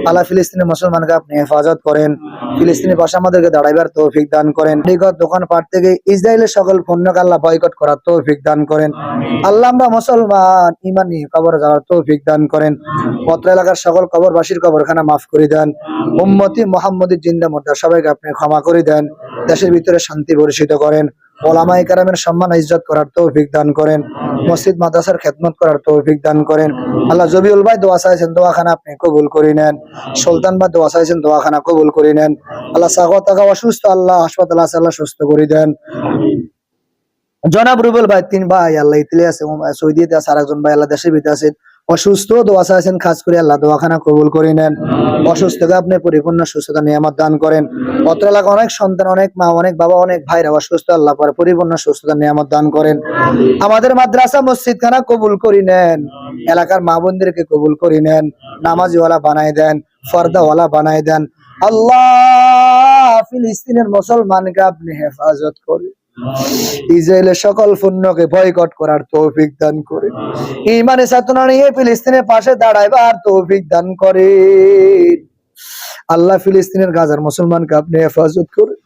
আল্লাহ ফিলিস্তিনের মুসলমানকে আপনি হেফাজত করেন, ফিলিস্তিনের পাশে আমাদেরকে দাঁড়াইবার তৌফিক দান করেন। দোকানপাট থেকে ইসরায়েলের সকল পণ্যকে আল্লাহ বয়কট করার তৌফিক দান করেন। আল্লাহ আমরা মুসলমান ঈমান নিয়ে কবরে যাওয়ার তৌফিক দান করেন। পত্র এলাকার সকল কবরবাসীর কবরখানা মাফ করে দেন। উম্মতি মুহাম্মদীর জিন্দা মুর্দা সবাইকে আপনি ক্ষমা করে দেন। দেশের ভিতরে শান্তি বর্ষিত করেন। ওলামায়ে কেরামের সম্মান ইজ্জত করার তৌফিক দান করেন। মসজিদ মাদ্রাসার খেদমত করার তৌফিক দান করেন। আল্লাহ জবিউল ভাই দোয়া চাইছেন, দোয়াখানা আপনি কবুল করে নেন। সুলতান ভাই দোয়া চাইছেন, দোয়াখানা কবুল করে নেন। আল্লাহ সাগর টাকা অসুস্থ, আল্লাহ হাসপাতাল আছে, আল্লাহ সুস্থ করে দেন। জনাব রুবেল ভাই 3 ভাই আল্লাহ ইতালি আছে, সৌদিতে আছে, আরেকজন ভাই আল্লাহ দেশের ভিতরে আছেন অসুস্থ, দোয়া চাইছেন, খাস করে আল্লাহ দোয়াখানা কবুল করে নেন। অসুস্থকে আপনি পরিপূর্ণ সুস্থতা নিয়ামত দান করেন। অত্র এলাকা অনেক সন্তান, অনেক মা, অনেক বাবা, অনেক ভাইরা অসুস্থ, আল্লাহ পরে পরিপূর্ণ সুস্থতা নিয়ামত দান করেন। আমাদের মাদ্রাসা মসজিদ খানা কবুল করে নেন। এলাকার মা বোনদেরকে কবুল করে নেন। নামাজিওয়ালা বানায় দেন, ফর্দাওয়ালা বানায় দেন। আল্লাহ ফিলিস্তিনের মুসলমানকে আপনি হেফাজত করেন। ইসরায়েলের সকল পণ্যকে বয়কট করার তৌফিক দান করে ঈমানে চেতনা নিয়ে ফিলিস্তিনের পাশে দাঁড়াইবার তৌফিক দান করে। আল্লাহ ফিলিস্তিনের গাজার মুসলমানকে আপনি হেফাজত করেন।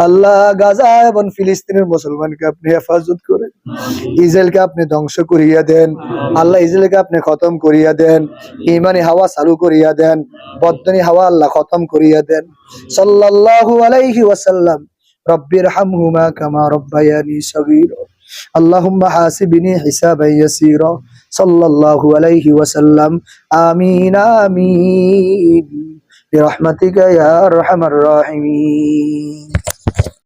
আল্লাহ গাজা এবং ফিলিস্তিনের মুসলমানকে আপনি হেফাজত করেন। ইসরায়েলকে আপনি ধ্বংস করিয়া দেন। আল্লাহ ইসরায়েলকে আপনি খতম করিয়া দেন। ঈমানি হাওয়া চালু করিয়া দেন। বদনি হাওয়া আল্লাহ খতম করিয়া দেন। সাল্লাল্লাহু আলাইহি ওয়াসাল্লাম রব্বিরহামহুমা কামা রব্বায়ানি সগীরা। আল্লাহুম্মা হাসিবনি হিসাবান ইয়াসীরা। সাল্লাল্লাহু আলাইহি ওয়াসাল্লাম। আমিন আমিন বিরহমাতিকা ইয়া আরহামার রাহিমিন।